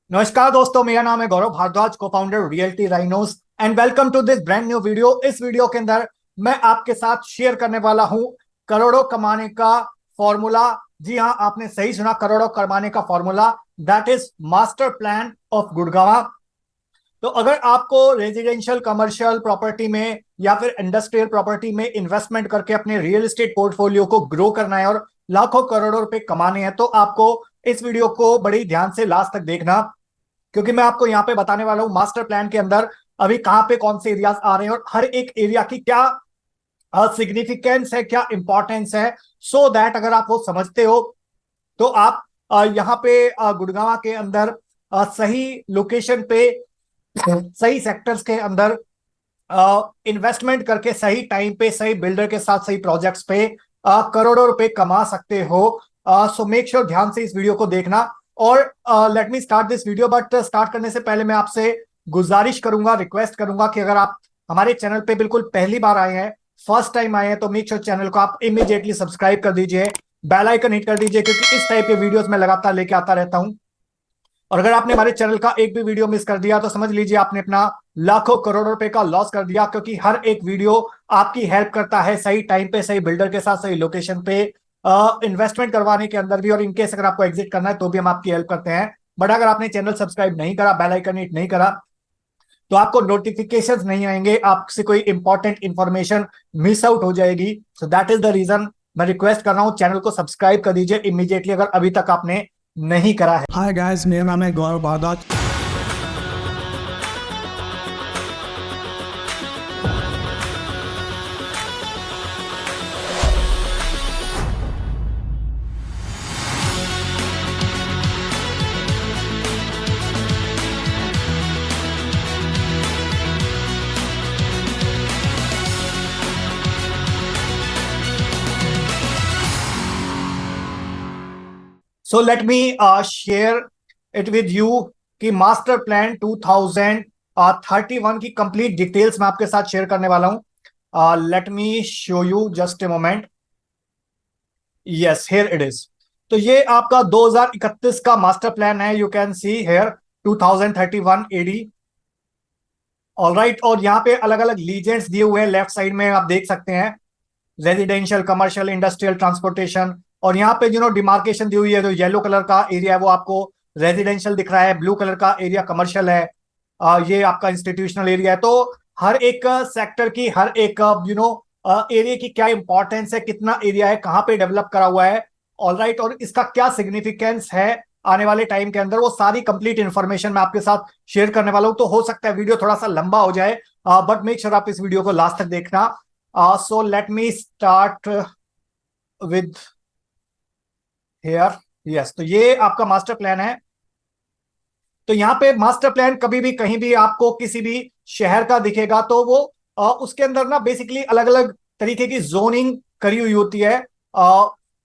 नमस्कार दोस्तों, मेरा नाम है Gaurav Bhardwaj, co founder Realty Rhinos and welcome to this brand new video. इस वीडियो के अंदर मैं आपके साथ शेयर करने वाला हूं करोड़ों कमाने का फॉर्मूला। जी हां, आपने सही सुना, करोड़ों कमाने का formula, that is master plan of Gurgaon. तो अगर आपको रेजिडेंशियल कमर्शियल प्रॉपर्टी में या फिर इंडस्ट्रियल प्रॉपर्टी में इन्वेस्टमेंट करके अपने रियल एस्टेट पोर्टफोलियो को ग्रो करना है और लाखों करोड़ों रुपए कमाने हैं, तो आपको इस वीडियो को बड़ी ध्यान से लास्ट तक देखना, क्योंकि मैं आपको यहाँ पे बताने वाला हूँ मास्टर प्लान के अंदर अभी कहाँ पे कौन से एरियाज आ रहे हैं और हर एक एरिया की क्या सिग्निफिकेंस है, क्या इंपॉर्टेंस है, सो दैट अगर आप वो समझते हो तो आप यहाँ पे गुड़गांव के अंदर सही लोकेशन पे सही सेक्टर्स के अंदर इन्वेस्टमेंट करके सही टाइम पे सही बिल्डर के साथ सही प्रोजेक्ट्स पे करोड़ों रुपए कमा सकते हो। सो मेक श्योर ध्यान से इस वीडियो को देखना। और late me start this video, but start करने से पहले मैं आपसे गुजारिश करूंगा, रिक्वेस्ट करूंगा कि अगर आप हमारे चैनल पे बिल्कुल पहली बार आए हैं, फर्स्ट टाइम आए हैं, तो मेक श्योर चैनल को आप इमीडिएटली सब्सक्राइब कर दीजिए, बेल आइकन हिट कर दीजिए, क्योंकि इस टाइप के वीडियोस मैं लगातार लेके आता रहता हूं। और अगर आपने हमारे चैनल का एक भी वीडियो मिस कर दिया तो समझ लीजिए आपने अपना लाखों करोड़ों रुपए का लॉस कर दिया, क्योंकि हर एक वीडियो आपकी हेल्प करता है सही टाइम पे सही बिल्डर के साथ सही लोकेशन पे इन्वेस्टमेंट करवाने के अंदर भी। और इनकेस अगर आपको एग्जिट करना है तो भी हम आपकी हेल्प करते हैं। बट अगर आपने चैनल सब्सक्राइब नहीं करा, बेल आइकन हिट नहीं करा, तो आपको नोटिफिकेशंस नहीं आएंगे, आपसे कोई इंपॉर्टेंट इंफॉर्मेशन मिस आउट हो जाएगी। So that is the reason मैं रिक्वेस्ट कर रहा हूं, चैनल को सब्सक्राइब कर दीजिए इमीडिएटली अगर अभी तक आपने नहीं करा है। हाय गाइस, मेरा नाम है Gaurav Bhardwaj. So let me share it with you कि मास्टर प्लान 2031 की कंप्लीट डिटेल्स मैं आपके साथ शेयर करने वाला हूं। Let me show you just a moment. Yes, here it is. तो ये आपका 2031 का मास्टर प्लान है, you can see here 2031 AD. Alright, और यहाँ पे अलग अलग लीजेंड्स दिए हुए हैं, लेफ्ट साइड में आप देख सकते हैं रेजिडेंशियल कमर्शियल इंडस्ट्रियल ट्रांसपोर्टेशन। और यहाँ पे डिमार्केशन दी हुई है, जो येलो कलर का एरिया है वो आपको रेजिडेंशियल दिख रहा है, ब्लू कलर का एरिया कमर्शियल है, ये आपका इंस्टीट्यूशनल एरिया है। तो हर एक सेक्टर की, हर एक एरिया की क्या इंपॉर्टेंस है, कितना एरिया है, कहाँ पे डेवलप करा हुआ है, ऑलराइट, और इसका क्या सिग्निफिकेंस है आने वाले टाइम के अंदर, वो सारी कंप्लीट इंफॉर्मेशन मैं आपके साथ शेयर करने वाला हूं। तो हो सकता है वीडियो थोड़ा सा लंबा हो जाए, बट मेक श्योर आप इस वीडियो को लास्ट तक देखना। So let me start with here. Yes, तो ये आपका मास्टर प्लान है। तो यहाँ पे मास्टर प्लान कभी भी कहीं भी आपको किसी भी शहर का दिखेगा तो वो उसके अंदर ना बेसिकली अलग अलग तरीके की जोनिंग करी हुई होती है।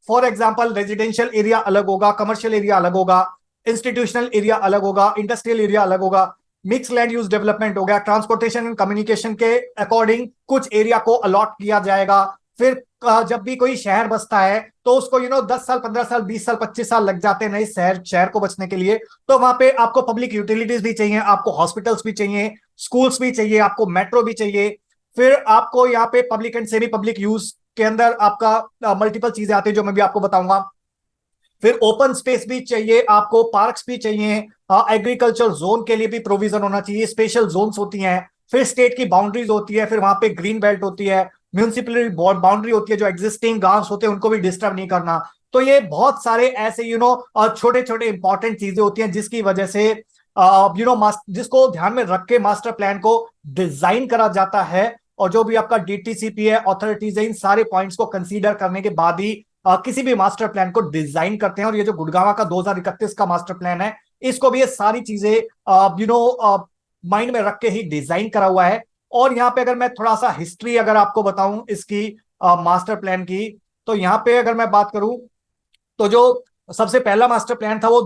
फॉर एग्जाम्पल रेजिडेंशियल एरिया अलग होगा, कमर्शियल एरिया अलग होगा, इंस्टीट्यूशनल एरिया अलग होगा, इंडस्ट्रियल एरिया अलग होगा, मिक्स लैंड यूज डेवलपमेंट हो गया, ट्रांसपोर्टेशन एंड कम्युनिकेशन के अकॉर्डिंग कुछ एरिया को अलॉट किया जाएगा। फिर जब भी कोई शहर बसता है तो उसको 10 साल 15 साल 20 साल 25 साल लग जाते हैं नए शहर शहर को बचने के लिए। तो वहां पे आपको पब्लिक यूटिलिटीज भी चाहिए, आपको हॉस्पिटल्स भी चाहिए, स्कूल्स भी चाहिए, आपको मेट्रो भी चाहिए। फिर आपको यहाँ पे public and semi public use के अंदर आपका मल्टीपल चीजें आती है जो मैं भी आपको बताऊंगा। फिर ओपन स्पेस भी चाहिए, आपको पार्क्स भी चाहिए, एग्रीकल्चर जोन के लिए भी प्रोविजन होना चाहिए, स्पेशल जोन्स होती हैं, फिर स्टेट की बाउंड्रीज होती है, फिर वहां पे ग्रीन बेल्ट होती है, म्यूनिसिपल बाउंड्री होती है, जो एग्जिस्टिंग गांव होते हैं उनको भी डिस्टर्ब नहीं करना। तो ये बहुत सारे ऐसे छोटे छोटे इंपॉर्टेंट चीजें होती हैं जिसकी वजह से जिसको ध्यान में रख के मास्टर प्लान को डिजाइन करा जाता है। और जो भी आपका डीटीसीपी है, ऑथोरिटीज है, इन सारे पॉइंट्स को कंसीडर करने के बाद ही किसी भी मास्टर प्लान को डिजाइन करते हैं। और ये जो गुड़गांव का 2031 का मास्टर प्लान है, इसको भी ये सारी चीजें माइंड में रख के ही डिजाइन करा हुआ है। और यहाँ पे अगर मैं थोड़ा सा हिस्ट्री अगर आपको बताऊं इसकी मास्टर प्लान की, तो यहाँ पे अगर मैं बात करूं तो जो सबसे पहला मास्टर प्लान था वो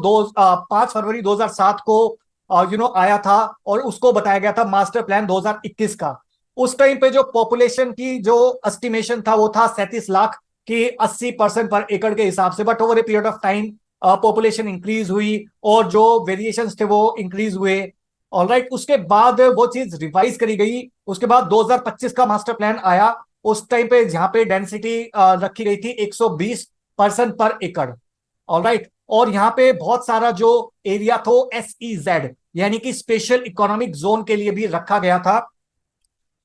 5 फरवरी 2007 को आया था, और उसको बताया गया था मास्टर प्लान 2021 का। उस टाइम पे जो पॉपुलेशन की जो एस्टिमेशन था वो था 37 लाख की 80% पर एकड़ के हिसाब से। But over a period of time population increase हुई और जो वेरिएशंस थे वो इंक्रीज हुए। ऑलराइट, उसके बाद वो चीज रिवाइज करी गई। उसके बाद 2025 का मास्टर प्लान आया। उस टाइम पे जहां पे डेंसिटी रखी गई थी 120 पर्सन पर एकड़। ऑलराइट, और यहाँ पे बहुत सारा जो एरिया था SEZ यानी कि स्पेशल इकोनॉमिक जोन के लिए भी रखा गया था।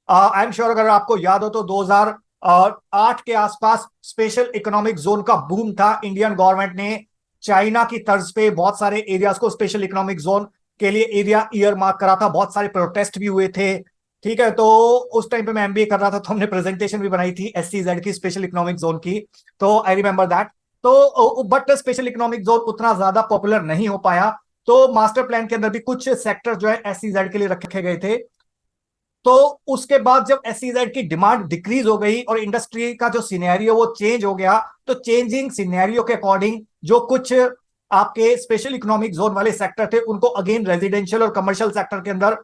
आई एम श्योर अगर आपको याद हो तो 2008 के आसपास स्पेशल इकोनॉमिक जोन का बूम था। इंडियन गवर्नमेंट ने चाइना की तर्ज पे बहुत सारे एरियाज को स्पेशल इकोनॉमिक जोन के लिए एरिया ईयर मार्क करा था। बहुत सारे प्रोटेस्ट भी हुए थे। ठीक है, तो उस टाइम पे मैं MBA कर रहा था तो हमने प्रेजेंटेशन भी बनाई थी SEZ की, स्पेशल इकोनॉमिक जोन की। तो आई रिमेंबर दैट। तो बट स्पेशल इकोनॉमिक जोन उतना ज्यादा पॉपुलर नहीं हो पाया। तो मास्टर प्लान के अंदर भी कुछ सेक्टर जो है SEZ के लिए रखे गए थे। तो उसके बाद जब SEZ की डिमांड डिक्रीज हो गई और इंडस्ट्री का जो सिनेरियो वो चेंज हो गया, तो चेंजिंग सिनेरियो के अकॉर्डिंग जो कुछ आपके स्पेशल इकोनॉमिक जोन वाले सेक्टर थे उनको अगेन रेजिडेंशियल और कमर्शियल सेक्टर के अंदर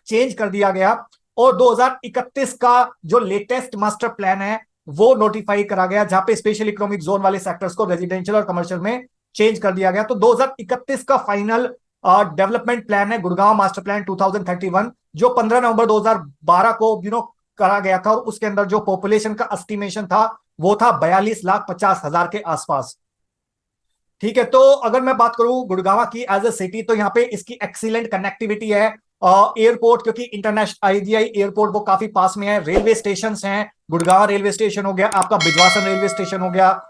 चेंज कर दिया गया। और 2031 का जो लेटेस्ट मास्टर प्लान है वो नोटिफाई करा गया, जहां पे स्पेशल इकोनॉमिक जोन वाले सेक्टर्स को रेजिडेंशियल और कमर्शियल में चेंज कर दिया गया। तो 2031 का फाइनल डेवलपमेंट प्लान है गुड़गांव मास्टर प्लान 2031, जो 15 नवंबर 2012 को करा गया था। और उसके अंदर जो पॉपुलेशन का एस्टिमेशन था वो था 42,50,000 के आसपास। ठीक है, तो अगर मैं बात करूं गुड़गांव की एज ए सिटी, तो यहाँ पे इसकी एक्सीलेंट कनेक्टिविटी है। एयरपोर्ट, क्योंकि इंटरनेशनल IGI एयरपोर्ट वो काफी पास में है। रेलवे स्टेशन हैं, गुड़गांव रेलवे स्टेशन हो गया, आपका बिजवासन रेलवे स्टेशन हो गया।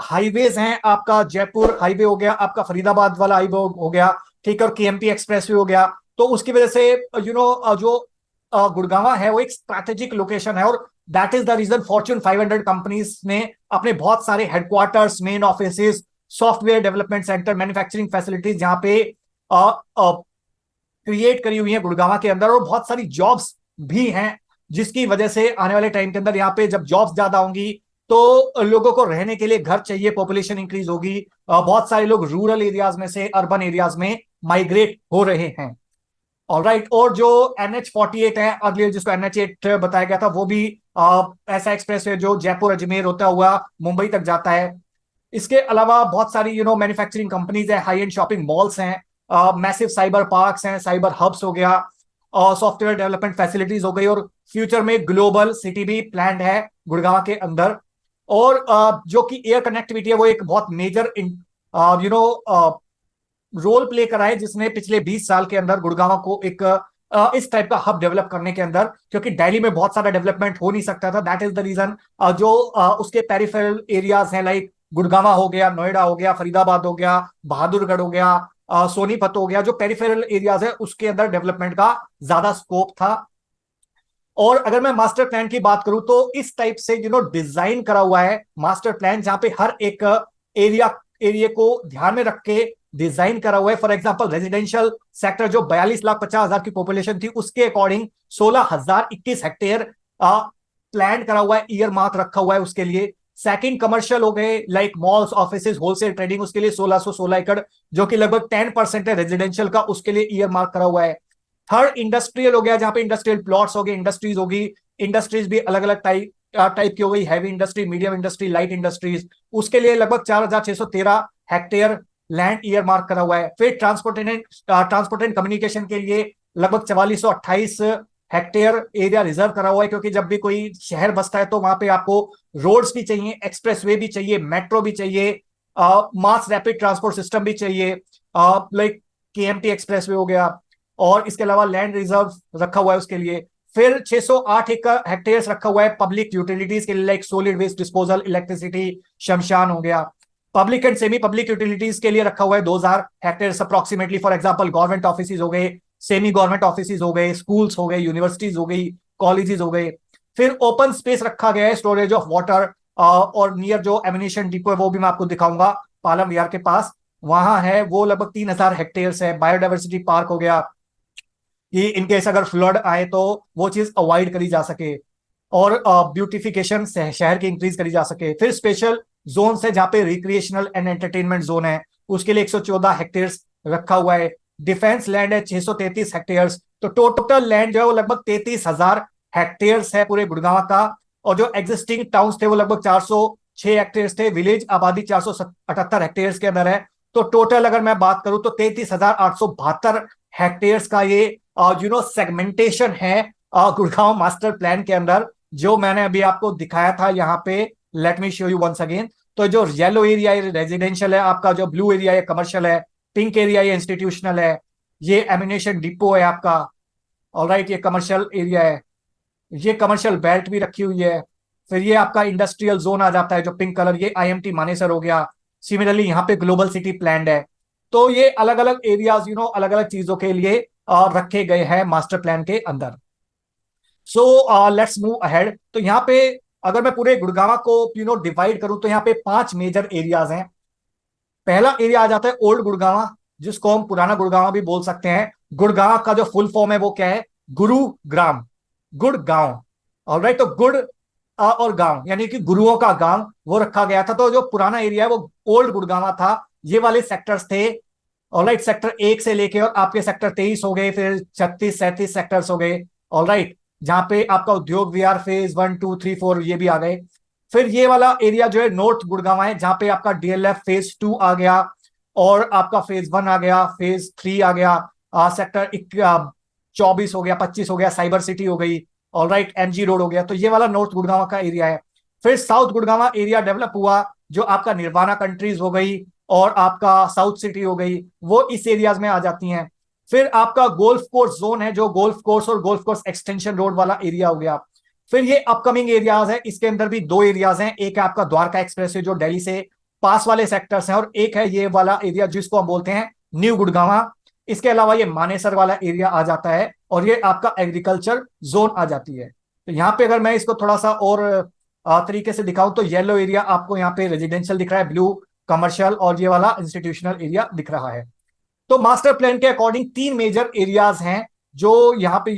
हाईवेज हैं, आपका जयपुर हाईवे हो गया, आपका फरीदाबाद वाला हाईवे हो गया। ठीक है, और KMP एक्सप्रेस हो गया। तो उसकी वजह से जो गुड़गांव है वो एक स्ट्रैटेजिक लोकेशन है। और that is the reason Fortune 500 companies ने अपने बहुत सारे headquarters, main office, software development centre, manufacturing facilities जहां पे क्रिएट करी हुई है गुड़गांव के अंदर। और बहुत सारी जॉब्स भी हैं, जिसकी वजह से आने वाले टाइम के अंदर यहाँ पे जब जॉब्स ज्यादा होंगी तो लोगों को रहने के लिए घर चाहिए, पॉपुलेशन इंक्रीज होगी। बहुत सारे लोग रूरल एरियाज में से अर्बन एरियाज में माइग्रेट हो रहे हैं। ऑलराइट, और जो NH48 है अगले, जिसको NH8 बताया गया था, वो भी ऐसा एक्सप्रेस है जो जयपुर अजमेर होता हुआ मुंबई तक जाता है। इसके अलावा बहुत सारी मैन्युफैक्चरिंग कंपनीज है, हाई एंड शॉपिंग मॉल्स हैं, मैसिव साइबर पार्क्स हैं, साइबर हब्स हो गया, और सॉफ्टवेयर डेवलपमेंट फैसिलिटीज हो गई। और फ्यूचर में ग्लोबल सिटी भी प्लान्ड है गुड़गांव के अंदर। और जो कि एयर कनेक्टिविटी है वो एक बहुत मेजर रोल प्ले करा है, जिसने पिछले 20 साल के अंदर गुड़गांव को एक इस टाइप का हब डेवलप करने के अंदर, क्योंकि दिल्ली में बहुत सारा डेवलपमेंट हो नहीं सकता था। दैट इज द रीजन जो उसके पेरिफेरल एरियाज हैं, लाइक गुड़गांव हो गया, नोएडा हो गया, फरीदाबाद हो गया, बहादुरगढ़ हो गया, सोनीपत हो गया, जो पेरिफेरल एरियाज है उसके अंदर डेवलपमेंट का ज्यादा स्कोप था। और अगर मैं मास्टर प्लान की बात करूं तो इस टाइप से डिजाइन करा हुआ है मास्टर प्लान, जहां पे हर एक एरिया को ध्यान में रख के डिजाइन करा हुआ है। फॉर एग्जांपल रेजिडेंशियल सेक्टर जो 42,50,000 की पॉपुलेशन थी, उसके अकॉर्डिंग 16,021 हेक्टेयर प्लान करा हुआ है, ईयर मार्क रखा हुआ है उसके लिए। सेकंड कमर्शियल हो गए, like malls, offices, wholesale trading, उसके लिए 1616 एकड़, जो कि लगभग 10% है रेजिडेंशियल का, उसके लिए ईयर मार्क करा हुआ है। थर्ड इंडस्ट्रियल हो गया, जहां पे इंडस्ट्रियल प्लॉट्स हो गए, इंडस्ट्रीज होगी। इंडस्ट्रीज भी अलग अलग टाइप की हो गई, heavy industry, medium industry, light industries, उसके लिए लगभग 4,613 हेक्टेयर लैंड ईयर मार्क करा हुआ है। फिर ट्रांसपोर्ट एंड कम्युनिकेशन के लिए लगभग 4428 हेक्टेयर एरिया रिजर्व करा हुआ है, क्योंकि जब भी कोई शहर बसता है तो वहां पे आपको रोड्स भी चाहिए, एक्सप्रेसवे भी चाहिए, मेट्रो भी चाहिए, मास रैपिड ट्रांसपोर्ट सिस्टम भी चाहिए, लाइक KMT एक्सप्रेसवे हो गया। और इसके अलावा लैंड रिजर्व रखा हुआ है उसके लिए। फिर 608 हेक्टेयर रखा हुआ है पब्लिक यूटिलिटीज के लिए, like solid waste disposal, electricity, शमशान हो गया। Public and semi public utilities के लिए रखा हुआ है 2000 hectare approximately. For example government office हो गए, सेमी गवर्नमेंट ऑफिस हो गए, स्कूल्स हो गए, यूनिवर्सिटीज हो गई, कॉलेजेस हो गए। फिर ओपन स्पेस रखा गया है, स्टोरेज ऑफ वाटर, और नियर जो एमिनेशन डिपो है वो भी मैं आपको दिखाऊंगा, पालम विहार के पास वहां है, वो लगभग 3000 हेक्टेयर है। बायोडाइवर्सिटी पार्क हो गया, कि इनकेस अगर फ्लड आए तो वो चीज अवॉइड करी जा सके, और ब्यूटिफिकेशन शहर की इंक्रीज करी जा सके। फिर स्पेशल जोन है जहां पे रिक्रिएशनल एंड एंटरटेनमेंट जोन है, उसके लिए 114 हेक्टेयर रखा हुआ है। डिफेंस लैंड है 633 हेक्टेयर। तो टोटल लैंड जो है वो लगभग 33,000 हेक्टेयर है पूरे गुड़गांव का। और जो एग्जिस्टिंग टाउन्स थे वो लगभग 6 हेक्टेयर्स थे, विलेज आबादी 478 हेक्टेयर्स के अंदर है। तो टोटल अगर मैं बात करूं तो 33,872 हेक्टेयर्स का ये सेगमेंटेशन है गुड़गांव मास्टर प्लान के अंदर, जो मैंने अभी आपको दिखाया था यहाँ पे। Let me show you once again. तो जो येलो एरिया है रेजिडेंशियल है आपका, जो ब्लू एरिया है कमर्शियल है, पिंक एरिया ये इंस्टीट्यूशनल है, ये एमिनेशन डिपो है आपका। ऑलराइट, ये कमर्शियल एरिया है, ये कमर्शियल बेल्ट भी रखी हुई है। फिर ये आपका इंडस्ट्रियल जोन आ जाता है जो पिंक कलर, ये आईएमटी मानेसर हो गया। सिमिलरली यहाँ पे ग्लोबल सिटी प्लान है। तो ये अलग अलग एरियाज अलग अलग चीजों के लिए रखे गए हैं मास्टर प्लान के अंदर। So let's move ahead. तो यहाँ पे अगर मैं पूरे गुड़गांव को डिवाइड करूं तो यहाँ पे 5 मेजर एरियाज हैं। पहला एरिया आ जाता है ओल्ड गुड़गांव, जिसको हम पुराना गुड़गांव भी बोल सकते हैं। गुड़गांव का जो फुल फॉर्म है वो क्या है? गुरुग्राम, गुड़गांव। ऑलराइट, तो गुड़ और गांव यानी कि गुरुओं का गांव वो रखा गया था। तो जो पुराना एरिया है वो ओल्ड गुड़गांव था। ये वाले सेक्टर्स थे। ऑलराइट, सेक्टर 1 से लेके और आपके सेक्टर 23 हो गए, फिर 36 37 सेक्टर्स हो गए। ऑलराइट, जहां पे आपका उद्योग विहार फेज 1 2 3 4 ये भी आ गए। फिर ये वाला एरिया जो है नॉर्थ गुड़गांव है, जहां पे आपका डीएलएफ फेज 2 आ गया, और आपका फेज 1 आ गया, फेज 3 आ गया, सेक्टर 24 हो गया, 25 हो गया, साइबर सिटी हो गई। ऑलराइट, एमजी रोड हो गया। तो ये वाला नॉर्थ गुड़गांव का एरिया है। फिर साउथ गुड़गांव एरिया डेवलप हुआ, जो आपका निर्वाणा कंट्रीज हो गई और आपका साउथ सिटी हो गई, वो इस एरियाज में आ जाती हैं। फिर आपका गोल्फ कोर्स जोन है, जो गोल्फ कोर्स और गोल्फ कोर्स एक्सटेंशन रोड वाला एरिया हो गया। फिर ये अपकमिंग एरियाज है, इसके अंदर भी 2 एरियाज हैं। एक है आपका द्वारका एक्सप्रेस जो दिल्ली से पास वाले सेक्टर्स हैं, और एक है ये वाला एरिया जिसको हम बोलते हैं न्यू गुड़गांव। इसके अलावा ये मानेसर वाला एरिया आ जाता है, और ये आपका एग्रीकल्चर जोन आ जाती है। तो यहाँ पे अगर मैं इसको थोड़ा सा और तरीके से दिखाऊं तो येलो एरिया आपको यहाँ पे रेजिडेंशियल दिख रहा है, ब्लू कमर्शियल, और ये वाला इंस्टीट्यूशनल एरिया दिख रहा है। तो मास्टर प्लान के अकॉर्डिंग 3 मेजर एरियाज हैं जो यहाँ पे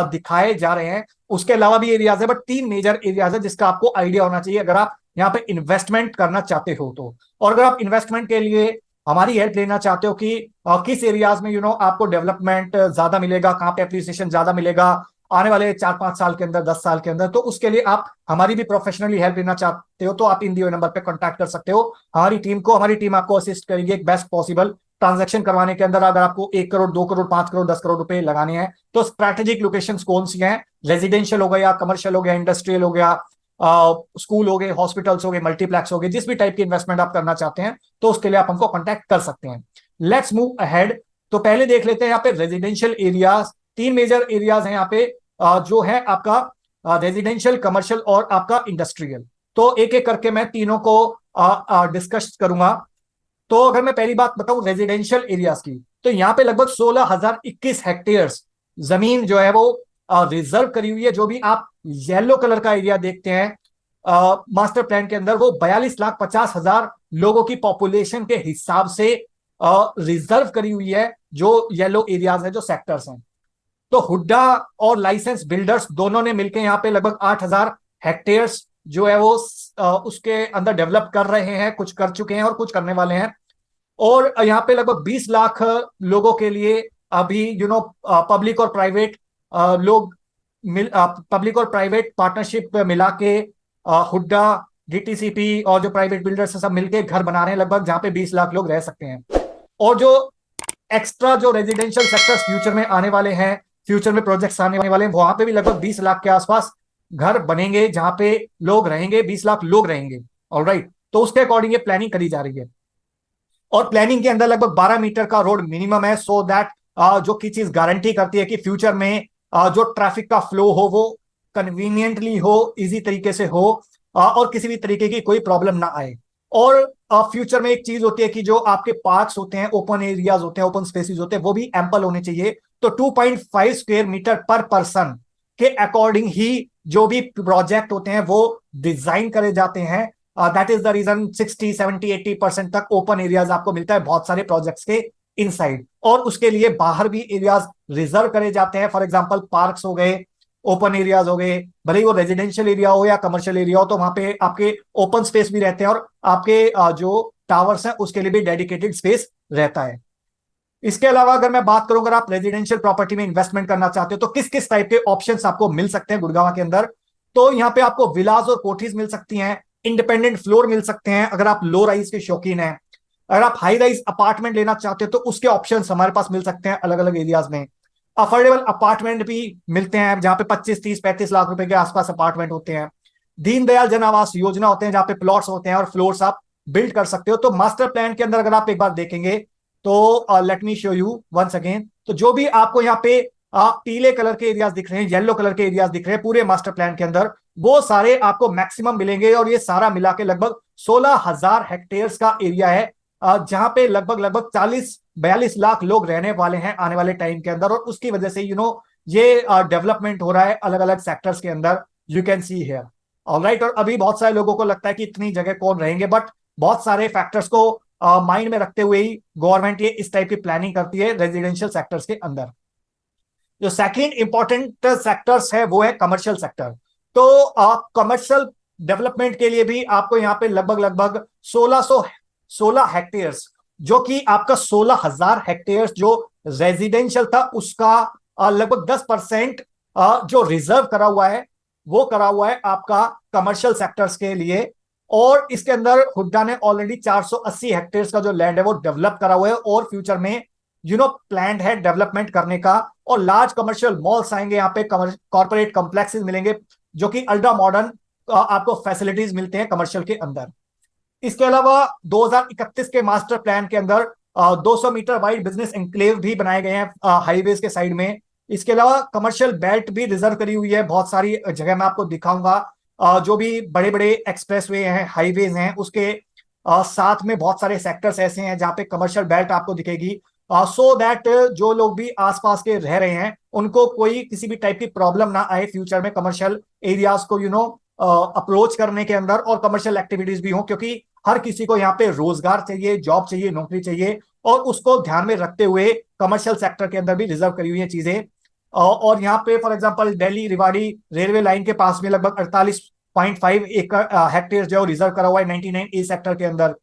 दिखाए जा रहे हैं। उसके अलावा भी एरियाज है, बट 3 मेजर एरियाज है जिसका आपको आइडिया होना चाहिए अगर आप यहाँ पे इन्वेस्टमेंट करना चाहते हो तो। और अगर आप इन्वेस्टमेंट के लिए हमारी हेल्प लेना चाहते हो कि किस एरियाज में आपको डेवलपमेंट ज्यादा मिलेगा, कहाँ पे एप्रिसिएशन ज्यादा मिलेगा आने वाले 4-5 साल के अंदर, 10 साल के अंदर, तो उसके लिए आप हमारी भी प्रोफेशनली हेल्प लेना चाहते हो तो आप इन दिए नंबर पे कांटेक्ट कर सकते हो हमारी टीम को। हमारी टीम आपको असिस्ट करेगी एक बेस्ट पॉसिबल ट्रांजैक्शन करवाने के अंदर। अगर आपको 1 करोड़ 2 करोड़ 5 करोड़ 10 करोड़ रुपए लगाने हैं तो स्ट्रैटेजिक लोकेशंस कौन सी हैं? रेजिडेंशियल हो गया, कमर्शियल हो गया, इंडस्ट्रियल हो गया, स्कूल हो गए, हॉस्पिटल्स हो गए, मल्टीप्लेक्स हो गए, जिस भी टाइप की इन्वेस्टमेंट आप करना चाहते हैं तो उसके लिए आप हमको कांटेक्ट कर सकते हैं। Let's move ahead. तो पहले देख लेते हैं यहाँ पे रेजिडेंशियल एरियाज। 3 मेजर एरियाज हैं यहाँ पे, जो है आपका रेजिडेंशियल, कमर्शियल और आपका इंडस्ट्रियल। तो एक एक करके मैं तीनों को डिस्कस करूंगा। तो अगर मैं पहली बात बताऊं रेजिडेंशियल एरियाज की, तो यहाँ पे लगभग 16,021 हेक्टेयर्स जमीन जो है वो रिजर्व करी हुई है। जो भी आप येलो कलर का एरिया देखते हैं मास्टर प्लान के अंदर, वो 42,50,000 लोगों की पॉपुलेशन के हिसाब से रिजर्व करी हुई है, जो येलो एरियाज है, जो सेक्टर्स हैं। तो हुड्डा और लाइसेंस बिल्डर्स दोनों ने मिलकर यहाँ पे लगभग 8,000 हेक्टेयर्स जो है वो उसके अंदर डेवलप कर रहे हैं, कुछ कर चुके हैं और कुछ करने वाले हैं। और यहाँ पे लगभग 20 लाख लोगों के लिए अभी पब्लिक और प्राइवेट लोग पब्लिक और प्राइवेट पार्टनरशिप मिला के हुड्डा, डीटीसीपी और जो प्राइवेट बिल्डर्स सब मिलके घर बना रहे हैं लगभग, जहां पे 20 लाख लोग रह सकते हैं। और जो एक्स्ट्रा जो रेजिडेंशियल सेक्टर्स फ्यूचर में आने वाले हैं, फ्यूचर में प्रोजेक्ट्स आने वाले हैं, वहां पे भी लगभग 20 लाख के आसपास घर बनेंगे जहां पे लोग रहेंगे, 20 लाख लोग रहेंगे। ऑलराइट, तो उसके अकॉर्डिंग ये प्लानिंग करी जा रही है। और प्लानिंग के अंदर लगभग 12 मीटर का रोड मिनिमम है, सो दैट जो की चीज गारंटी करती है कि फ्यूचर में जो ट्रैफिक का फ्लो हो वो कन्वीनियंटली हो, इजी तरीके से हो, और किसी भी तरीके की कोई प्रॉब्लम ना आए। और फ्यूचर में एक चीज होती है कि जो आपके पार्क्स होते हैं, ओपन एरियाज होते हैं, ओपन स्पेसिस होते हैं, वो भी एम्पल होने चाहिए। तो 2.5 स्क्वायर मीटर पर पर्सन के अकॉर्डिंग ही जो भी प्रोजेक्ट होते हैं वो डिजाइन करे जाते हैं। दैट इज द रीजन 60 70 80% तक ओपन एरियाज आपको मिलता है बहुत सारे प्रोजेक्ट्स के इनसाइड। और उसके लिए बाहर भी एरियाज रिजर्व करे जाते हैं। फॉर एग्जांपल पार्क्स हो गए, ओपन एरियाज हो गए, भले ही वो रेजिडेंशियल एरिया हो या कमर्शियल एरिया हो, तो वहां पे आपके ओपन स्पेस भी रहते हैं और आपके जो टावर्स हैं उसके लिए भी डेडिकेटेड स्पेस रहता है। इसके अलावा अगर मैं बात करूं, अगर आप रेजिडेंशियल प्रॉपर्टी में इन्वेस्टमेंट करना चाहते हो तो किस किस टाइप के ऑप्शंस आपको मिल सकते हैं गुड़गांव के अंदर, तो यहाँ पे आपको विलाज और कोठीज मिल सकती हैं, इंडिपेंडेंट फ्लोर मिल सकते हैं अगर आप लो राइज के शौकीन हैं। अगर आप हाई राइज अपार्टमेंट लेना चाहते हो तो उसके ऑप्शंस हमारे पास मिल सकते हैं अलग अलग एरियाज में। अफोर्डेबल अपार्टमेंट भी मिलते हैं जहां पे 25 30 35 लाख रुपए के आसपास अपार्टमेंट होते हैं। दीनदयाल जन आवास योजना होते हैं जहां पे प्लॉट्स होते हैं और फ्लोर्स आप बिल्ड कर सकते हो। तो मास्टर प्लान के अंदर अगर आप एक बार देखेंगे तो let me show you once again. तो जो भी आपको यहाँ पे पीले कलर के एरियाज दिख रहे हैं, येलो कलर के एरियाज दिख रहे हैं पूरे मास्टर प्लान के अंदर, वो सारे आपको मैक्सिमम मिलेंगे। और ये सारा मिला के लगभग 16,000 हेक्टेयर्स का एरिया है जहां पे लगभग लगभग 40 42 लाख लोग रहने वाले हैं आने वाले टाइम के अंदर। और उसकी वजह से ये डेवलपमेंट हो रहा है अलग अलग सेक्टर्स के अंदर, you can see here. Alright. और अभी बहुत सारे लोगों को लगता है कि इतनी जगह कौन रहेंगे, बट बहुत सारे फैक्टर्स को माइंड में रखते हुए ही गवर्नमेंट ये इस टाइप की प्लानिंग करती है रेजिडेंशियल सेक्टर्स के अंदर। जो सेकंड इंपॉर्टेंट सेक्टर्स है वो है कमर्शियल सेक्टर। तो कमर्शियल डेवलपमेंट के लिए भी आपको यहाँ पे लगभग लगभग 16 हेक्टेयर्स, जो कि आपका 16,000 हेक्टेयर्स जो रेजिडेंशियल था उसका लगभग 10% जो रिजर्व करा हुआ है वो करा हुआ है आपका कमर्शियल सेक्टर्स के लिए। और इसके अंदर हुड्डा ने ऑलरेडी 480 हेक्टेयर्स का जो लैंड है वो डेवलप करा हुआ है और फ्यूचर में प्लान है डेवलपमेंट करने का। और लार्ज कमर्शियल मॉल्स आएंगे यहाँ पे, कॉर्पोरेट कॉम्प्लेक्सेस मिलेंगे जो कि अल्ट्रा मॉडर्न आपको फैसिलिटीज मिलते हैं कमर्शियल के अंदर। इसके अलावा 2031 के मास्टर प्लान के अंदर 200 मीटर वाइड बिजनेस एनक्लेव भी बनाए गए हैं हाईवेज के साइड में। इसके अलावा कमर्शियल बेल्ट भी रिजर्व करी हुई है बहुत सारी जगह, मैं आपको दिखाऊंगा। जो भी बड़े बड़े एक्सप्रेसवे हैं, हाईवेज हैं, उसके साथ में बहुत सारे सेक्टर्स ऐसे हैं जहां पे कमर्शियल बेल्ट आपको दिखेगी, सो दैट जो लोग भी आसपास के रह रहे हैं उनको कोई किसी भी टाइप की प्रॉब्लम ना आए फ्यूचर में कमर्शियल एरियाज को अप्रोच करने के अंदर, और कमर्शियल एक्टिविटीज भी हो, क्योंकि हर किसी को यहाँ पे रोजगार चाहिए, जॉब चाहिए, नौकरी चाहिए। और उसको ध्यान में रखते हुए कमर्शियल सेक्टर के अंदर भी रिजर्व करी हुई है चीजें। और यहाँ पे for example Delhi Rewari railway line के पास में लगभग 48.5 एकड़ हेक्टेयर जो रिजर्व करा हुआ है 99A सेक्टर के अंदर।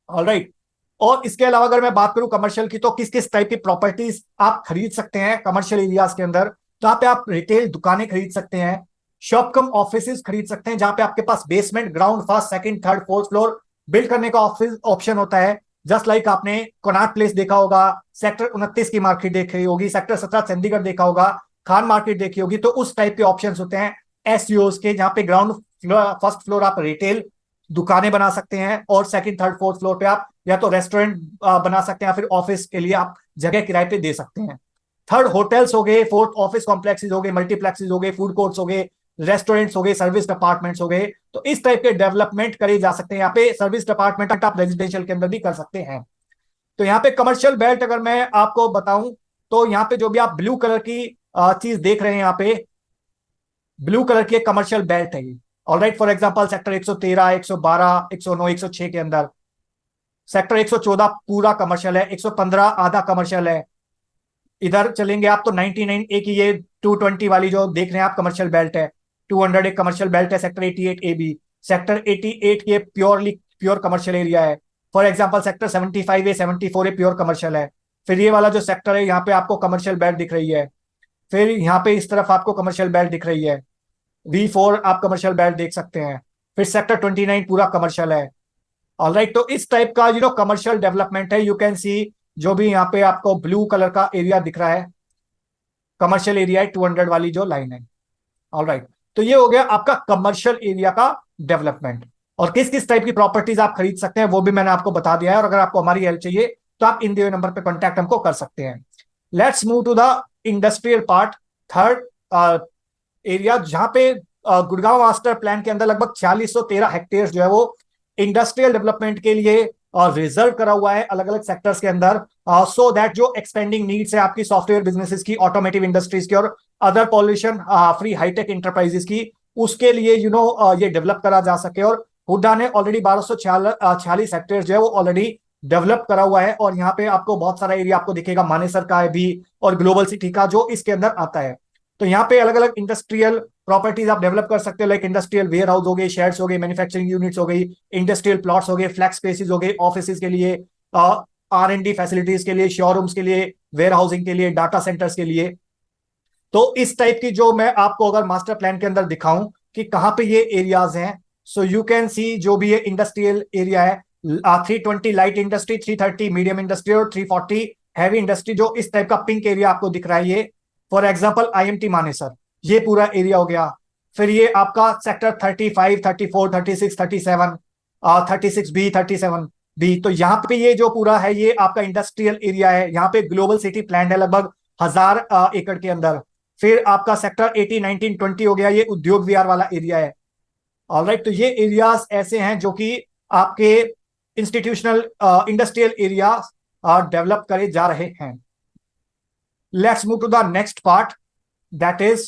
ऑलराइट। और इसके अलावा अगर मैं बात करूं कमर्शियल की, तो किस किस टाइप की प्रॉपर्टीज आप खरीद सकते हैं कमर्शियल एरियाज के अंदर। जहां पे आप रिटेल दुकानें खरीद सकते हैं, शॉप कम ऑफिस खरीद सकते हैं, जहां पे आपके पास basement, ground, first, second, third, fourth floor build करने का ऑप्शन होता है। जस्ट लाइक आपने कोनाट प्लेस देखा होगा, सेक्टर 29 की मार्केट देखी होगी, सेक्टर 17 चंडीगढ़ देखा होगा, खान मार्केट देखी होगी। तो उस टाइप के ऑप्शन होते हैं एसयूओस के, जहां पे ग्राउंड फर्स्ट फ्लोर आप रिटेल दुकानें बना सकते हैं और सेकंड थर्ड फोर्थ फ्लोर पे आप या तो रेस्टोरेंट बना सकते हैं या फिर ऑफिस के लिए आप जगह किराए पे दे सकते हैं। थर्ड होटल्स हो गए, फोर्थ ऑफिस कॉम्प्लेक्सेस हो गए, मल्टीप्लेक्सेस हो गए, फूड कोर्ट्स हो गए, रेस्टोरेंट्स हो गए, सर्विस डिपार्टमेंट्स हो गए। तो इस टाइप के डेवलपमेंट करे जा सकते हैं। यहाँ पे सर्विस डिपार्टमेंट आप रेजिडेंशियल के अंदर भी कर सकते हैं। तो यहाँ पे कमर्शियल बेल्ट अगर मैं आपको बताऊं तो यहाँ पे जो भी आप ब्लू कलर की चीज देख रहे हैं, यहाँ पे ब्लू कलर की कमर्शियल बेल्ट है। ऑलराइट। फॉर एग्जांपल सेक्टर 113, 112, 109, 106 के अंदर सेक्टर 114 पूरा कमर्शियल है, 115 आधा कमर्शियल है। इधर चलेंगे आप तो 99A की ये 220 वाली जो देख रहे हैं आप कमर्शियल बेल्ट है, 200 एक कमर्शियल बेल्ट है। सेक्टर 88AB, सेक्टर 88 ये प्योर कमर्शियल एरिया है। For example sector 75A 74A pure commercial है। फिर ये वाला जो सेक्टर है यहाँ पे आपको कमर्शियल बेल्ट दिख रही है। फिर यहाँ पे इस तरफ आपको कमर्शियल बेल्ट दिख रही है, V4 आप कमर्शियल बेल्ट देख सकते हैं। फिर सेक्टर 29 पूरा कमर्शियल है। ऑलराइट। तो इस टाइप का कमर्शियल डेवलपमेंट है। यू कैन सी जो भी यहाँ पे आपको ब्लू कलर का एरिया दिख रहा है कमर्शियल एरिया है, 200 वाली जो लाइन है। ऑलराइट। तो ये हो गया आपका कमर्शियल एरिया का डेवलपमेंट। और किस किस टाइप की प्रॉपर्टीज आप खरीद सकते हैं वो भी मैंने आपको बता दिया है। और अगर आपको हमारी हेल्प चाहिए तो आप इन दिए नंबर पे कांटेक्ट हमको कर सकते हैं। Let's move to the industrial part, third area, जहां पे गुड़गांव मास्टर प्लान के अंदर लगभग 4613 हेक्टेयर जो है वो इंडस्ट्रियल डेवलपमेंट के लिए रिजर्व करा हुआ है अलग अलग सेक्टर्स के अंदर, सो दैट जो एक्सपेंडिंग नीड्स है आपकी सॉफ्टवेयर बिजनेसेस की, ऑटोमेटिव इंडस्ट्रीज की और other pollution free high tech enterprises की, उसके लिए ये डेवलप करा जा सके। और हुड्डा ने ऑलरेडी 1246 हेक्टेयर जो है वो ऑलरेडी डेवलप करा हुआ है। और यहाँ पे आपको बहुत सारा एरिया आपको दिखेगा मानेसर का है भी और ग्लोबल सिटी का जो इसके अंदर आता है। तो यहाँ पे अलग अलग इंडस्ट्रियल प्रॉपर्टीज आप डेवलप कर सकते हो, लाइक इंडस्ट्रियल वेयर हाउस हो गए, शेड्स हो गए, मैन्युफैक्चरिंग यूनिट्स हो गई, इंडस्ट्रियल प्लॉट्स हो गए, फ्लैक्स स्पेसेस हो गए, ऑफिस के लिए, R&D फैसिलिटीज के लिए, शोरूम्स के लिए, वेयर हाउसिंग के लिए, डाटा सेंटर्स के लिए। तो इस टाइप की जो मैं आपको अगर मास्टर प्लान के अंदर दिखाऊं कि कहां पे ये एरियाज हैं, सो यू कैन सी जो भी ये इंडस्ट्रियल एरिया है, 320 लाइट इंडस्ट्री, 330 मीडियम इंडस्ट्री और 340 हैवी इंडस्ट्री, जो इस टाइप का पिंक एरिया आपको दिख रहा है ये फॉर एग्जांपल IMT मानेसर, ये पूरा एरिया हो गया। फिर ये आपका सेक्टर 35, 34, 36, 37, 36B, 37B, तो यहाँ पे ये जो पूरा है ये आपका इंडस्ट्रियल एरिया है। यहाँ पे ग्लोबल सिटी प्लान है लगभग 1000 एकड़ के अंदर। फिर आपका सेक्टर 18, 19, 20 हो गया, ये उद्योग विहार वाला एरिया है। ऑलराइट, तो ये एरियाज ऐसे हैं जो कि आपके इंस्टीट्यूशनल इंडस्ट्रियल एरिया डेवलप करे जा रहे हैं। Let's move to the next part, that is,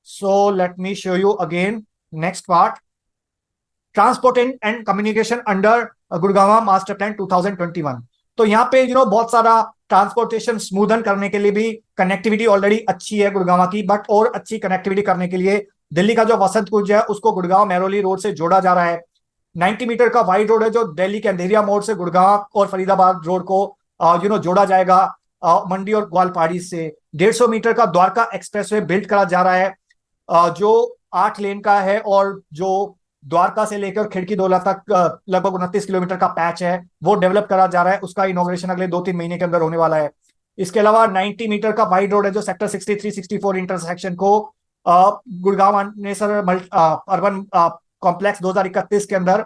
so let me show you again next part, transport and communication under Gurgaon master plan 2021। तो यहाँ पे बहुत सारा ट्रांसपोर्टेशन स्मूदन करने के लिए भी कनेक्टिविटी ऑलरेडी अच्छी है गुड़गांव की, बट और अच्छी कनेक्टिविटी करने के लिए दिल्ली का जो वसंत कुंज है उसको गुड़गांव मेहरौली रोड से जोड़ा जा रहा है। 90 मीटर का वाइड रोड है जो दिल्ली के अंधेरिया मोड़ से गुड़गांव और फरीदाबाद रोड को जोड़ा जाएगा मंडी और ग्वालपाड़ी से। 150 मीटर का द्वारका एक्सप्रेसवे बिल्ड करा जा रहा है जो 8 लेन का है, और जो द्वारका से लेकर खिड़की दोला तक लगभग 29 किलोमीटर का पैच है वो डेवलप करा जा रहा है। उसका इनॉग्रेशन अगले 2-3 महीने के अंदर होने वाला है। इसके अलावा 90 मीटर का वाइड रोड है जो सेक्टर 63, 64 इंटरसेक्शन को गुड़गांव मानेसर अर्बन कॉम्प्लेक्स 2031 के अंदर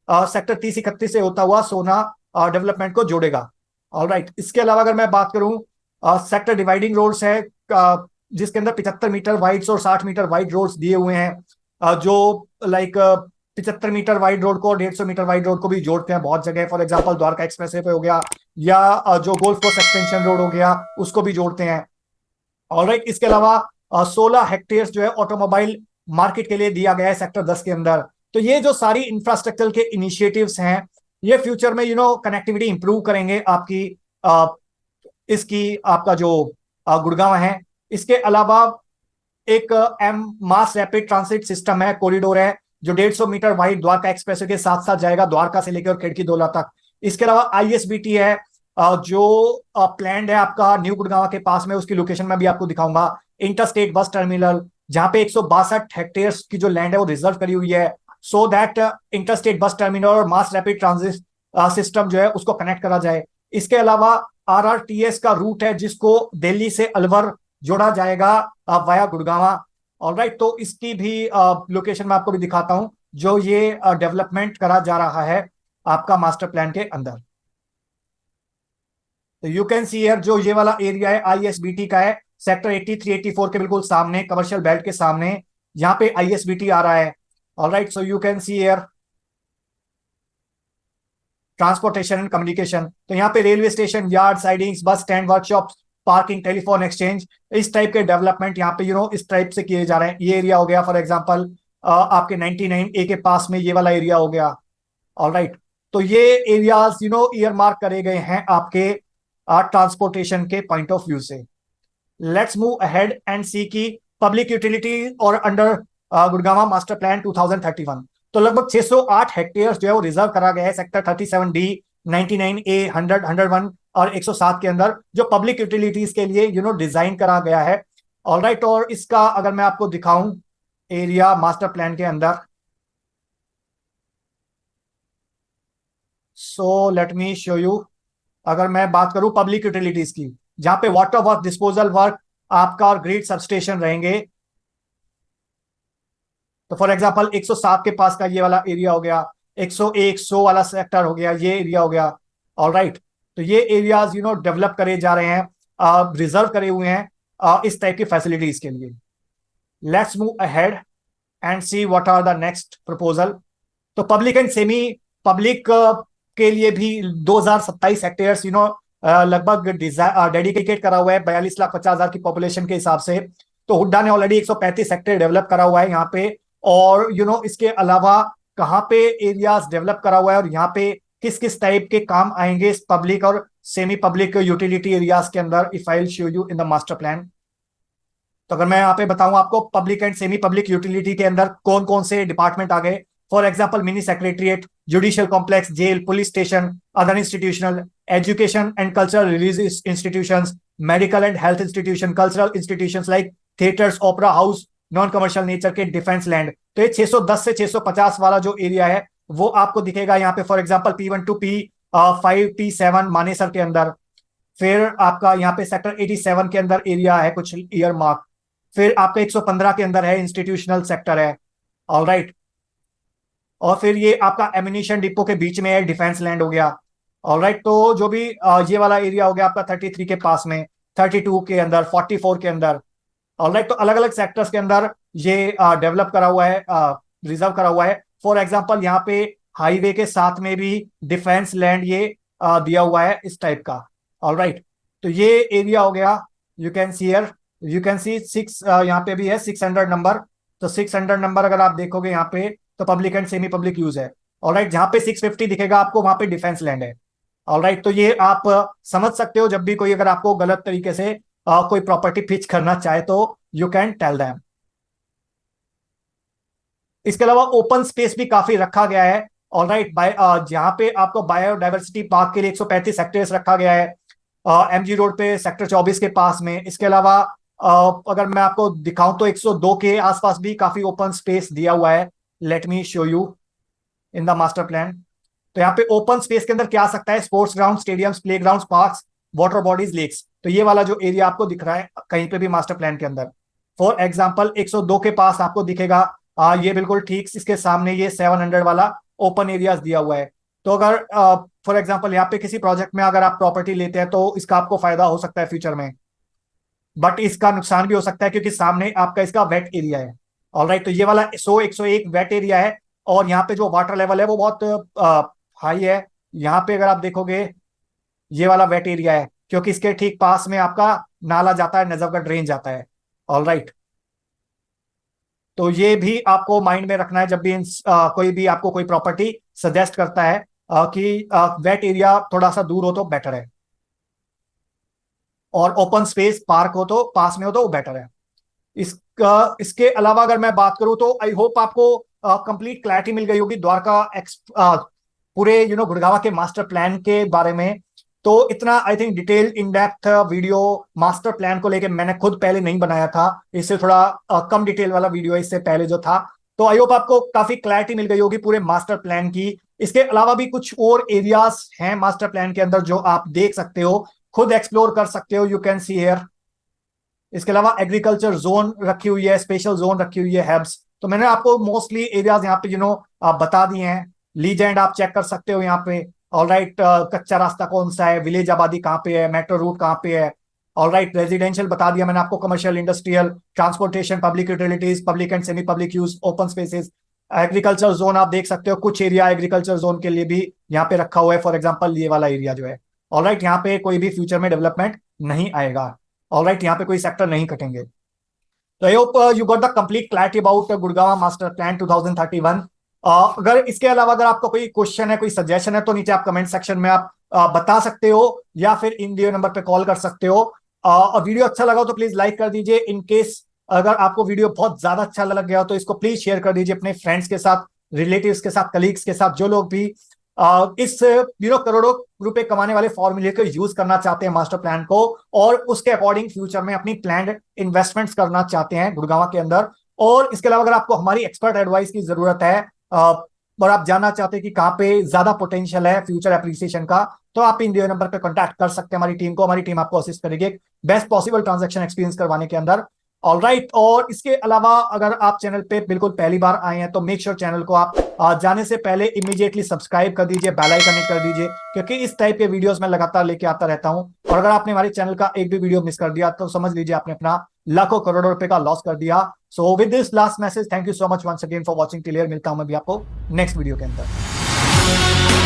सेक्टर 30-31 से होता हुआ सोना डेवलपमेंट को जोड़ेगा। ऑलराइट, इसके अलावा अगर मैं बात करूं, सेक्टर डिवाइडिंग रोड्स है जिसके अंदर 75 मीटर वाइड्स और 60 मीटर वाइड रोड्स दिए हुए हैं जो लाइक 75 मीटर वाइड रोड को 150 मीटर वाइड रोड को भी जोड़ते हैं बहुत जगह। फॉर एग्जांपल द्वारका एक्सप्रेसवे पे हो गया, या जो गोल्फ कोर्स एक्सटेंशन रोड हो गया उसको भी जोड़ते हैं। ऑलराइट, इसके अलावा 16 हेक्टेयर जो है ऑटोमोबाइल मार्केट के लिए दिया गया है सेक्टर 10 के अंदर। तो ये जो सारी इंफ्रास्ट्रक्चर के इनिशिएटिव्स हैं ये फ्यूचर में कनेक्टिविटी इंप्रूव करेंगे आपकी इसकी आपका जो गुड़गांव है। इसके अलावा एक मास रैपिड ट्रांसिट सिस्टम है, कॉरिडोर है जो 150 मीटर वाइड द्वारका एक्सप्रेसवे के साथ साथ जाएगा द्वारका से लेकर खिड़की दोला तक। इसके अलावा ISBT है जो प्लान्ड है आपका न्यू गुड़गांव के पास में, उसकी लोकेशन में भी आपको दिखाऊंगा। इंटरस्टेट बस टर्मिनल जहां पे 162 हेक्टेयर की जो लैंड है वो रिजर्व करी हुई है, so that interstate bus terminal और मास रैपिड ट्रांजिट सिस्टम जो है उसको कनेक्ट करा जाए। इसके अलावा RRTS का रूट है जिसको दिल्ली से अलवर जोड़ा जाएगा वाया गुड़गांव। ऑलराइट, तो इसकी भी लोकेशन में आपको भी दिखाता हूं जो ये डेवलपमेंट करा जा रहा है आपका मास्टर प्लान के अंदर। तो यू कैन सी हियर जो ये वाला एरिया है ISBT का है, सेक्टर 83, 84 के बिल्कुल सामने, कमर्शियल बेल्ट के सामने यहाँ पे ISBT आ रहा है। Alright, so you can see here transportation and communication. तो यहाँ पे railway station, yard, sidings, bus stand, workshop, parking, telephone exchange, इस टाइप के डेवलपमेंट यहाँ पे इस टाइप से किए जा रहे हैं। ये एरिया हो गया फॉर एग्जांपल आपके 99A के पास में ये वाला एरिया हो गया। ऑलराइट, तो ये एरियाज ईयर मार्क करे गए हैं आपके ट्रांसपोर्टेशन के पॉइंट ऑफ व्यू से। लेट्स मूव अहेड एंड सी की पब्लिक यूटिलिटी और अंडर गुड़गांव मास्टर प्लान 2031। तो लगभग 608 हेक्टेयर जो है वो रिजर्व करा गया है सेक्टर 37D, 99A, 100, 101 और 107 के अंदर, जो पब्लिक यूटिलिटीज के लिए डिजाइन करा गया है। ऑलराइट, और इसका अगर मैं आपको दिखाऊं एरिया मास्टर प्लान के अंदर, सो लेट मी शो यू। अगर मैं बात करूं पब्लिक यूटिलिटीज की, जहां पे वाटर वर्क, डिस्पोजल वर्क आपका और ग्रिड सबस्टेशन रहेंगे, तो फॉर एग्जांपल 107 के पास का ये वाला एरिया हो गया, 101, 100 वाला सेक्टर हो गया, ये एरिया हो गया। ऑलराइट, तो ये एरियाज डेवलप करे जा रहे हैं, रिजर्व करे हुए हैं इस टाइप की फैसिलिटीज के लिए। Let's move ahead and see what are the next proposal. तो पब्लिक एंड सेमी पब्लिक के लिए भी 2027 हेक्टेयर्स लगभग डेडिकेटेड करा हुआ है 42,50,000 की पॉपुलेशन के हिसाब से। तो हुड्डा ने ऑलरेडी 135 हेक्टेयर डेवलप करा हुआ है यहाँ पे, और इसके अलावा कहाँ पे एरियाज डेवलप करा हुआ है और यहाँ पे किस किस टाइप के काम आएंगे इस पब्लिक और सेमी पब्लिक यूटिलिटी एरियाज के अंदर, if I will show you in the master plan. तो अगर मैं यहाँ पे बताऊं आपको public and semi public utility के अंदर कौन कौन से डिपार्टमेंट आ गए, for example mini secretariat, judicial complex, jail, police station, other institutional, education and cultural religious institutions, medical and health institution, cultural institutions like theatres, opera house, non commercial nature के defence land. तो ये 610 से 650 वाला जो area है वो आपको दिखेगा यहाँ पे, for example P1 to P5 T7 Manesar के अंदर। फिर आपका यहाँ पे सेक्टर 87 के अंदर एरिया है कुछ ईयर मार्क। फिर आपका 115 के अंदर है इंस्टीट्यूशनल सेक्टर है, ऑलराइट। और फिर ये आपका एमिनिशन डिपो के बीच में है, डिफेंस लैंड हो गया, ऑलराइट। तो जो भी ये वाला एरिया हो गया आपका 33 के पास में, 32 के अंदर, 44 के अंदर, ऑलराइट। तो अलग अलग सेक्टर्स के अंदर ये डेवलप करा हुआ है, रिजर्व करा हुआ है। फॉर एग्जांपल यहाँ पे हाईवे के साथ में भी डिफेंस लैंड ये दिया हुआ है इस टाइप का, ऑलराइट। तो ये एरिया हो गया, you can see here, you can सी 6 यहाँ पे भी है 600 नंबर। तो 600 नंबर अगर आप देखोगे यहाँ पे तो public and semi public use है, ऑलराइट। जहां पे 650 दिखेगा आपको वहां पे डिफेंस लैंड है, ऑलराइट। तो ये आप समझ सकते हो, जब भी कोई अगर आपको गलत तरीके से कोई प्रॉपर्टी पिच करना चाहे तो यू कैन टेल देम। इसके अलावा ओपन स्पेस भी काफी रखा गया है, ऑलराइट। जहां पे आपको बायोडाइवर्सिटी पार्क के लिए 135 हेक्टेयर्स रखा गया है एमजी रोड पे सेक्टर 24 के पास में। इसके अलावा अगर मैं आपको दिखाऊं तो 102 के आसपास भी काफी ओपन स्पेस दिया हुआ है। Late me show you in the master plan. तो यहाँ पे ओपन स्पेस के अंदर क्या आ सकता है, sports ground, stadiums, play ground, parks, water bodies, lakes. तो ये वाला जो एरिया आपको दिख रहा है कहीं पे भी मास्टर प्लान के अंदर, फॉर एग्जांपल 102 के पास आपको दिखेगा ये बिल्कुल ठीक इसके सामने ये 700 वाला ओपन एरियाज दिया हुआ है। तो अगर फॉर एग्जांपल यहाँ पे किसी प्रोजेक्ट में अगर आप प्रॉपर्टी लेते हैं तो इसका आपको फायदा हो सकता है फ्यूचर में, बट इसका नुकसान भी हो सकता है क्योंकि सामने आपका इसका वेट एरिया है, ऑलराइट। तो ये वाला 101 वेट एरिया है और यहाँ पे जो वाटर लेवल है वो बहुत हाई है। यहाँ पे अगर आप देखोगे ये वाला वेट एरिया है क्योंकि इसके ठीक पास में आपका नाला जाता है, नजफ का ड्रेन जाता है, ऑलराइट। तो ये भी आपको माइंड में रखना है जब भी कोई भी आपको कोई प्रॉपर्टी सजेस्ट करता है कि वेट एरिया थोड़ा सा दूर हो तो बेटर है और ओपन स्पेस पार्क हो तो पास में हो तो वो बेटर है। इसके अलावा अगर मैं बात करूं तो आई होप आपको कंप्लीट क्लैरिटी मिल गई होगी द्वारका पूरे गुड़गांव के मास्टर प्लान के बारे में। तो इतना I think detail in depth video master plan को लेके मैंने खुद पहले नहीं बनाया था, इससे थोड़ा कम डिटेल वाला वीडियो इससे पहले जो था। तो आई होप आपको काफी क्लैरिटी मिल गई होगी पूरे मास्टर प्लान की। इसके अलावा भी कुछ और एरियाज हैं मास्टर प्लान के अंदर जो आप देख सकते हो, खुद एक्सप्लोर कर सकते हो, यू कैन सी हियर। इसके अलावा एग्रीकल्चर जोन रखी हुई है, स्पेशल जोन रखी हुई है, हैब्स। तो मैंने आपको मोस्टली एरियाज यहाँ पे आप बता दिए हैं। लीजेंड आप चेक कर सकते हो यहाँ पे, ऑलराइट। कच्चा रास्ता कौन सा है, विलेज आबादी कहाँ पे है, मेट्रो रूट कहाँ पे है, ऑलराइट। रेजिडेंशियल बता दिया मैंने आपको, commercial, industrial, transportation, public utilities, public and semi public use, open spaces. Agriculture zone आप देख सकते हो, कुछ एरिया एग्रीकल्चर जोन के लिए भी यहाँ पे रखा हुआ है, फॉर एग्जाम्पल ये वाला एरिया जो है, ऑलराइट। यहाँ पे कोई भी फ्यूचर में डेवलपमेंट नहीं आएगा, ऑलराइट। यहाँ पे कोई सेक्टर नहीं कटेंगे। तो I hope you got the complete clarity about Gurgaon master plan 2031। अगर इसके अलावा अगर आपका कोई क्वेश्चन है, कोई सजेशन है तो नीचे आप कमेंट सेक्शन में आप बता सकते हो या फिर इन दिए नंबर पे कॉल कर सकते हो। और वीडियो अच्छा लगा तो प्लीज लाइक कर दीजिए। इन केस अगर आपको वीडियो बहुत ज्यादा अच्छा लग गया तो इसको प्लीज शेयर कर दीजिए अपने फ्रेंड्स के साथ, रिलेटिव्स के साथ, कलीग्स के साथ, जो लोग भी इस करोड़ों रुपए कमाने वाले फॉर्मूले को यूज करना चाहते हैं मास्टर प्लान को, और उसके अकॉर्डिंग फ्यूचर में अपनी प्लान्ड इन्वेस्टमेंट्स करना चाहते हैं गुड़गांव के अंदर। और इसके अलावा अगर आपको हमारी एक्सपर्ट एडवाइस की जरूरत है और आप जानना चाहते हैं कि कहाँ पे ज्यादा पोटेंशियल है फ्यूचर एप्रिसिएशन का, तो आप इन दिए नंबर पे कांटेक्ट कर सकते हैं हमारी टीम को। हमारी टीम आपको असिस्ट करेगी बेस्ट पॉसिबल ट्रांजैक्शन एक्सपीरियंस करवाने के अंदर, ऑलराइट। और इसके अलावा अगर आप चैनल पे बिल्कुल पहली बार आए हैं तो मेक श्योर चैनल को आप जाने से पहले इमीडिएटली सब्सक्राइब कर दीजिए, बेल आइकन कनेक्ट कर दीजिए, क्योंकि इस टाइप के वीडियोस मैं लगातार लेके आता रहता हूं। और अगर आपने हमारे चैनल का एक भी वीडियो मिस कर दिया तो समझ लीजिए आपने अपना लाखों करोड़ों रुपए का लॉस कर दिया। So with this last message, thank you so much once again for watching till here. मिलता हूं मैं भी आपको नेक्स्ट वीडियो के अंदर।